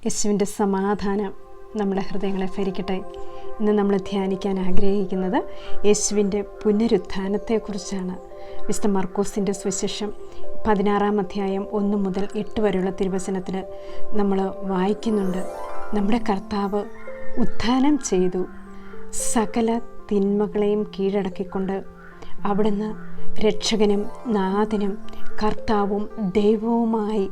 യേശുവിൻ്റെ സമാധാനം നമ്മുടെ ഹൃദയങ്ങളെ ഭരിക്കട്ടെ. ഇന്ന് നമ്മൾ ധ്യാനിക്കാൻ ആഗ്രഹിക്കുന്നത് യേശുവിൻ്റെ പുനരുത്ഥാനത്തെക്കുറിച്ചാണ്. വിശുദ്ധ മർക്കോസിൻ്റെ സുവിശേഷം 16-ാം അധ്യായം 1 മുതൽ 8 വരെയുള്ള തിരുവചനത്തിൽ നമ്മൾ വായിക്കുന്നുണ്ട്. നമ്മുടെ കർത്താവ് ഉത്ഥാനം ചെയ്തു, സകല തിന്മകളെയും കീഴടക്കിക്കൊണ്ട് അവിടുന്ന് രക്ഷകനും നാഥനും കർത്താവും ദൈവവുമായി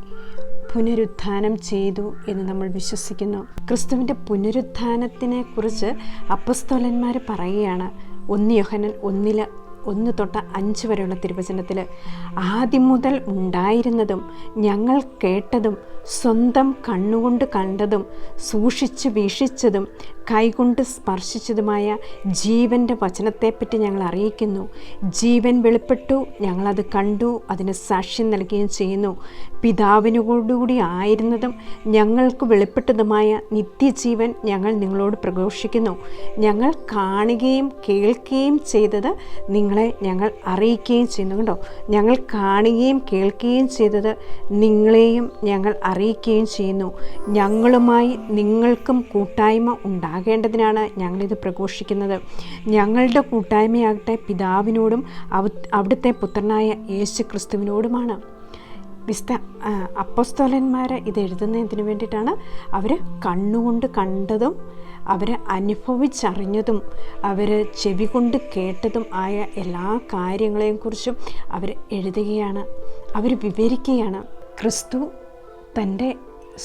പുനരുത്ഥാനം ചെയ്തു എന്ന് നമ്മൾ വിശ്വസിക്കുന്നു. ക്രിസ്തുവിൻ്റെ പുനരുത്ഥാനത്തിനെ കുറിച്ച് അപ്പോസ്തലന്മാർ പറയുകയാണ്. 1 യോഹന്നാൻ 1:1-5 വരെയുള്ള തിരുവചനത്തിൽ, ആദ്യം മുതൽ ഉണ്ടായിരുന്നതും ഞങ്ങൾ കേട്ടതും സ്വന്തം കണ്ണുകൊണ്ട് കണ്ടതും സൂക്ഷിച്ച് വീക്ഷിച്ചതും കൈകൊണ്ട് സ്പർശിച്ചതുമായ ജീവൻ്റെ വചനത്തെപ്പറ്റി ഞങ്ങൾ അറിയിക്കുന്നു. ജീവൻ വെളിപ്പെട്ടു, ഞങ്ങളത് കണ്ടു, അതിന് സാക്ഷ്യം നൽകുകയും ചെയ്യുന്നു. പിതാവിനോടുകൂടി ആയിരുന്നതും ഞങ്ങൾക്ക് വെളിപ്പെട്ടതുമായ നിത്യജീവൻ ഞങ്ങൾ നിങ്ങളോട് പ്രഘോഷിക്കുന്നു. ഞങ്ങൾ കാണുകയും കേൾക്കുകയും ചെയ്തത് നിങ്ങളെ ഞങ്ങൾ അറിയിക്കുകയും ചെയ്യുന്നു. കണ്ടോ, ഞങ്ങൾ കാണുകയും കേൾക്കുകയും ചെയ്തത് നിങ്ങളെയും ഞങ്ങൾ അറിയിക്കുകയും ചെയ്യുന്നു. ഞങ്ങളുമായി നിങ്ങൾക്കും കൂട്ടായ്മ ഉണ്ടാകേണ്ടതിനാണ് ഞങ്ങളിത് പ്രഘോഷിക്കുന്നത്. ഞങ്ങളുടെ കൂട്ടായ്മയാകട്ടെ പിതാവിനോടും അവിടുത്തെ പുത്രനായ യേശു ക്രിസ്തുവിനോടുമാണ്. വിശുദ്ധ അപ്പോസ്തലന്മാർ ഇത് എഴുതുന്നതിന് വേണ്ടിയിട്ടാണ്. അവർ കണ്ണുകൊണ്ട് കണ്ടതും അവർ അനുഭവിച്ചറിഞ്ഞതും അവർ ചെവി കൊണ്ട് കേട്ടതും ആയ എല്ലാ കാര്യങ്ങളെയും കുറിച്ചും അവർ എഴുതുകയാണ്, അവർ വിവരിക്കുകയാണ്. ക്രിസ്തു തൻ്റെ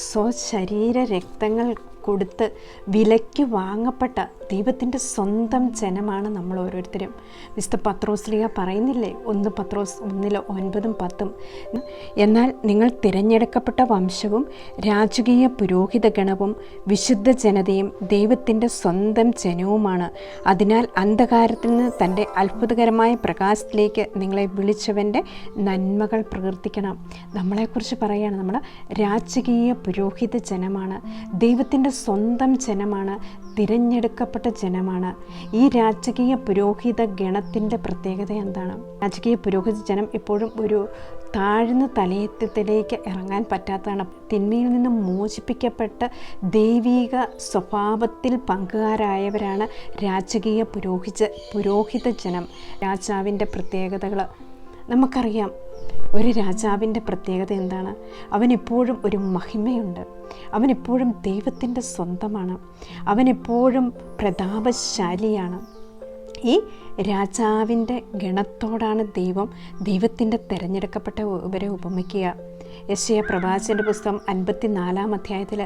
സ്വശരീര രക്തങ്ങൾ കൊടുത്ത് വിലയ്ക്ക് വാങ്ങപ്പെട്ട ദൈവത്തിൻ്റെ സ്വന്തം ജനമാണ് നമ്മൾ ഓരോരുത്തരും. വിശുദ്ധ പത്രോസ്ലീഹ പറയുന്നില്ലേ, 1 പത്രോസ് 1:9-10, എന്നാൽ നിങ്ങൾ തിരഞ്ഞെടുക്കപ്പെട്ട വംശവും രാജകീയ പുരോഹിത ഗണവും വിശുദ്ധ ജനതയും ദൈവത്തിൻ്റെ സ്വന്തം ജനവുമാണ്. അതിനാൽ അന്ധകാരത്തിൽ നിന്ന് തൻ്റെ അത്ഭുതകരമായ പ്രകാശത്തിലേക്ക് നിങ്ങളെ വിളിച്ചവൻ്റെ നന്മകൾ പ്രകീർത്തിക്കണം. നമ്മളെക്കുറിച്ച് പറയുകയാണ്, നമ്മൾ രാജകീയ പുരോഹിത ജനമാണ്, ദൈവത്തിൻ്റെ സ്വന്തം ജനമാണ്, തിരഞ്ഞെടുക്കപ്പെട്ട ജനമാണ്. ഈ രാജകീയ പുരോഹിത ഗണത്തിൻ്റെ പ്രത്യേകത എന്താണ്? രാജകീയ പുരോഹിത ജനം എപ്പോഴും ഒരു താഴ്ന്ന തലയത്തിലേക്ക് ഇറങ്ങാൻ പറ്റാത്തതാണ്. തിന്മയിൽ നിന്നും മോചിപ്പിക്കപ്പെട്ട് ദൈവിക സ്വഭാവത്തിൽ പങ്കുകാരായവരാണ് രാജകീയ പുരോഹിത ജനം. രാജാവിൻ്റെ പ്രത്യേകതകൾ നമുക്കറിയാം. ഒരു രാജാവിൻ്റെ പ്രത്യേകത എന്താണ്? അവനെപ്പോഴും ഒരു മഹിമയുണ്ട്, അവനെപ്പോഴും ദൈവത്തിൻ്റെ സ്വന്തമാണ്, അവനെപ്പോഴും പ്രതാപശാലിയാണ്. ഈ രാജാവിൻ്റെ ഗണത്തോടാണ് ദൈവത്തിൻ്റെ തിരഞ്ഞെടുക്കപ്പെട്ടവരെ ഉപമിക്കുക. യെശയ്യാ പ്രവാചകൻ്റെ പുസ്തകം 54-ാം അധ്യായത്തിൽ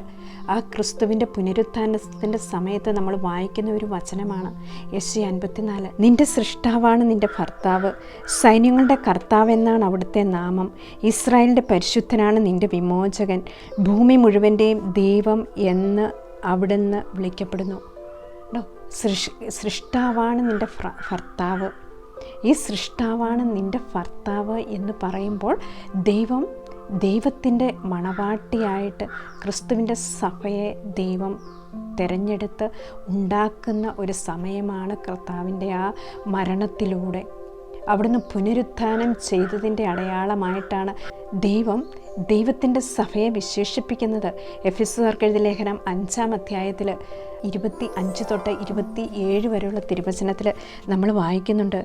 ആ ക്രിസ്തുവിൻ്റെ പുനരുത്ഥാനത്തിൻ്റെ സമയത്ത് നമ്മൾ വായിക്കുന്ന ഒരു വചനമാണ് യെശയ്യാ 54. നിൻ്റെ സൃഷ്ടാവാണ് നിൻ്റെ ഭർത്താവ്, സൈന്യങ്ങളുടെ കർത്താവ് എന്നാണ് അവിടുത്തെ നാമം, ഇസ്രായേലിൻ്റെ പരിശുദ്ധനാണ് നിൻ്റെ വിമോചകൻ, ഭൂമി മുഴുവൻ്റെയും ദൈവം എന്ന് അവിടുന്ന് വിളിക്കപ്പെടുന്നു. സൃഷ്ടാവാണ് നിൻ്റെ ഭർത്താവ്. ഈ സൃഷ്ടാവാണ് നിൻ്റെ ഭർത്താവ് എന്ന് പറയുമ്പോൾ ദൈവത്തിൻ്റെ മണവാട്ടിയായിട്ട് ക്രിസ്തുവിൻ്റെ സഭയെ ദൈവം തിരഞ്ഞെടുത്ത് ഉണ്ടാക്കുന്ന ഒരു സമയമാണ് കർത്താവിൻ്റെ ആ മരണത്തിലൂടെ. അവിടുന്ന് പുനരുത്ഥാനം ചെയ്തതിൻ്റെ അടയാളമായിട്ടാണ് ദൈവത്തിൻ്റെ സഭയെ വിശേഷിപ്പിക്കുന്നത്. എഫെസ്യർക്ക് എഴുതിയ ലേഖനം 5-ാം അധ്യായത്തിൽ 25-27 വരെയുള്ള തിരുവചനത്തിൽ നമ്മൾ വായിക്കുന്നുണ്ട്,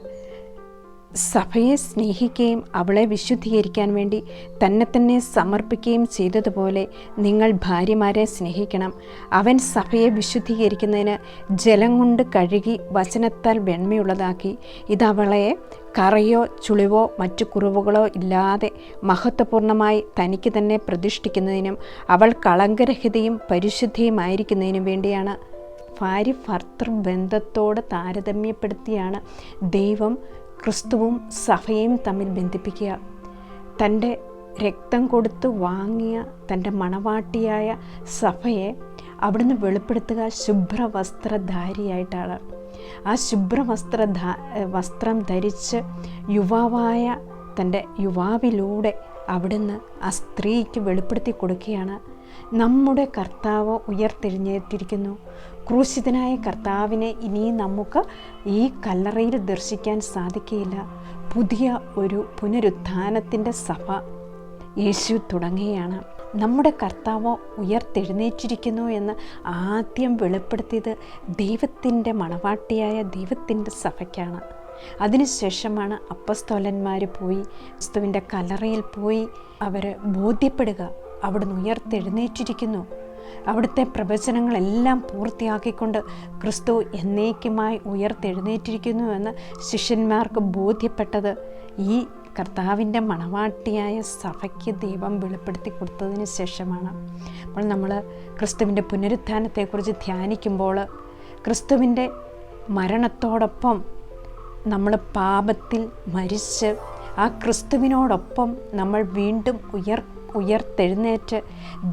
സഭയെ സ്നേഹിക്കുകയും അവളെ വിശുദ്ധീകരിക്കാൻ വേണ്ടി തന്നെ സമർപ്പിക്കുകയും ചെയ്തതുപോലെ നിങ്ങൾ ഭാര്യമാരെ സ്നേഹിക്കണം. അവൻ സഭയെ വിശുദ്ധീകരിക്കുന്നതിന് ജലം കൊണ്ട് കഴുകി വചനത്താൽ വെണ്മയുള്ളതാക്കി. ഇതവളെ കറയോ ചുളിവോ മറ്റു കുറവുകളോ ഇല്ലാതെ മഹത്വപൂർണമായി തനിക്ക് തന്നെ പ്രതിഷ്ഠിക്കുന്നതിനും അവൾ കളങ്കരഹിതയും പരിശുദ്ധയുമായിരിക്കുന്നതിനും വേണ്ടിയാണ്. ഭാര്യ ഭർത്തൃബന്ധത്തോട് താരതമ്യപ്പെടുത്തിയാണ് ദൈവം ക്രിസ്തുവും സഭയും തമ്മിൽ ബന്ധിപ്പിക്കുക. തൻ്റെ രക്തം കൊടുത്ത് വാങ്ങിയ തൻ്റെ മണവാട്ടിയായ സഭയെ അവിടുന്ന് വെളിപ്പെടുത്തുക ശുഭ്രവസ്ത്രധാരിയായിട്ടാണ്. ആ വസ്ത്രം ധരിച്ച് യുവാവായ തൻ്റെ യുവാവിലൂടെ അവിടുന്ന് ആ സ്ത്രീക്ക് വെളിപ്പെടുത്തി കൊടുക്കുകയാണ്, നമ്മുടെ കർത്താവ് ഉയർത്തെഴുന്നേറ്റിരിക്കുന്നു. ക്രൂശിതനായ കർത്താവിനെ ഇനിയും നമുക്ക് ഈ കല്ലറയിൽ ദർശിക്കാൻ സാധിക്കുകയില്ല. പുതിയ ഒരു പുനരുത്ഥാനത്തിൻ്റെ സഭ യേശു തുടങ്ങുകയാണ്. നമ്മുടെ കർത്താവ് ഉയർത്തെഴുന്നേറ്റിരിക്കുന്നു എന്ന് ആദ്യം വെളിപ്പെടുത്തിയത് ദൈവത്തിൻ്റെ മണവാട്ടിയായ ദൈവത്തിൻ്റെ സഭയ്ക്കാണ്. അതിനുശേഷമാണ് അപ്പസ്തോലന്മാർ പോയി ക്രിസ്തുവിൻ്റെ കല്ലറയിൽ പോയി അവർ ബോധ്യപ്പെടുക, അവിടുന്ന് ഉയർത്തെഴുന്നേറ്റിരിക്കുന്നു. അവിടുത്തെ പ്രവചനങ്ങളെല്ലാം പൂർത്തിയാക്കിക്കൊണ്ട് ക്രിസ്തു എന്നേക്കുമായി ഉയർത്തെഴുന്നേറ്റിരിക്കുന്നു എന്ന് ശിഷ്യന്മാർക്ക് ബോധ്യപ്പെട്ടത് ഈ കർത്താവിൻ്റെ മണവാട്ടിയായ സഭയ്ക്ക് ദൈവം വെളിപ്പെടുത്തി കൊടുത്തതിന് ശേഷമാണ്. അപ്പോൾ നമ്മൾ ക്രിസ്തുവിൻ്റെ പുനരുത്ഥാനത്തെക്കുറിച്ച് ധ്യാനിക്കുമ്പോൾ ക്രിസ്തുവിൻ്റെ മരണത്തോടൊപ്പം നമ്മൾ പാപത്തിൽ മരിച്ച് ആ ക്രിസ്തുവിനോടൊപ്പം നമ്മൾ വീണ്ടും ഉയർത്തെഴുന്നേറ്റ്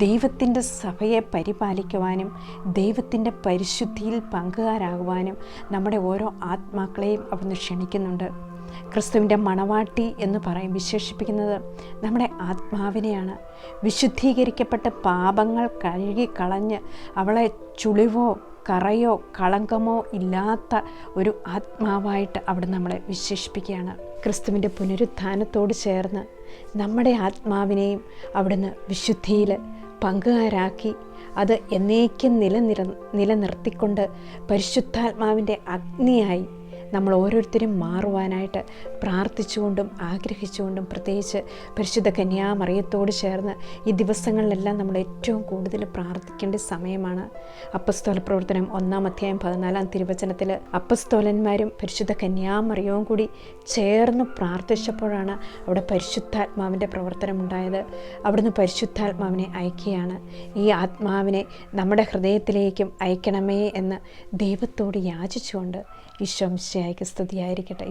ദൈവത്തിൻ്റെ സഭയെ പരിപാലിക്കുവാനും ദൈവത്തിൻ്റെ പരിശുദ്ധിയിൽ പങ്കുകാരാകുവാനും നമ്മുടെ ഓരോ ആത്മാക്കളെയും അവിടുന്ന് ക്ഷണിക്കുന്നുണ്ട്. ക്രിസ്തുവിൻ്റെ മണവാട്ടി എന്ന് വിശേഷിപ്പിക്കുന്നത് നമ്മുടെ ആത്മാവിനെയാണ്. വിശുദ്ധീകരിക്കപ്പെട്ട പാപങ്ങൾ കഴുകിക്കളഞ്ഞ് അവളെ ചുളിവോ കറയോ കളങ്കമോ ഇല്ലാത്ത ഒരു ആത്മാവായിട്ട് അവിടെ നമ്മളെ വിശേഷിപ്പിക്കുകയാണ്. ക്രിസ്തുവിൻ്റെ പുനരുത്ഥാനത്തോട് ചേർന്ന് നമ്മുടെ ആത്മാവിനെയും അവിടുന്ന് വിശുദ്ധിയിൽ പങ്കുകാരാക്കി അത് എന്നേക്കും നിലനിർത്തിക്കൊണ്ട് പരിശുദ്ധാത്മാവിൻ്റെ അഗ്നിയായി നമ്മൾ ഓരോരുത്തരും മാറുവാനായിട്ട് പ്രാർത്ഥിച്ചുകൊണ്ടും ആഗ്രഹിച്ചുകൊണ്ടും, പ്രത്യേകിച്ച് പരിശുദ്ധ കന്യാമറിയത്തോട് ചേർന്ന് ഈ ദിവസങ്ങളിലെല്ലാം നമ്മൾ ഏറ്റവും കൂടുതൽ പ്രാർത്ഥിക്കേണ്ട സമയമാണ്. അപ്പസ്തോല പ്രവർത്തനം 1-ാം അധ്യായം 14-ാം തിരുവചനത്തിൽ അപ്പസ്തോലന്മാരും പരിശുദ്ധ കന്യാമറിയവും കൂടി ചേർന്ന് പ്രാർത്ഥിച്ചപ്പോഴാണ് അവിടെ പരിശുദ്ധാത്മാവിൻ്റെ പ്രവർത്തനം ഉണ്ടായത്. അവിടുന്ന് പരിശുദ്ധാത്മാവിനെ അയക്കുകയാണ്. ഈ ആത്മാവിനെ നമ്മുടെ ഹൃദയത്തിലേക്കും അയക്കണമേ എന്ന് ദൈവത്തോട് യാചിച്ചുകൊണ്ട് ഈശോ മിശിഹായ്ക്ക് സ്തുതിയായിരിക്കട്ടെ.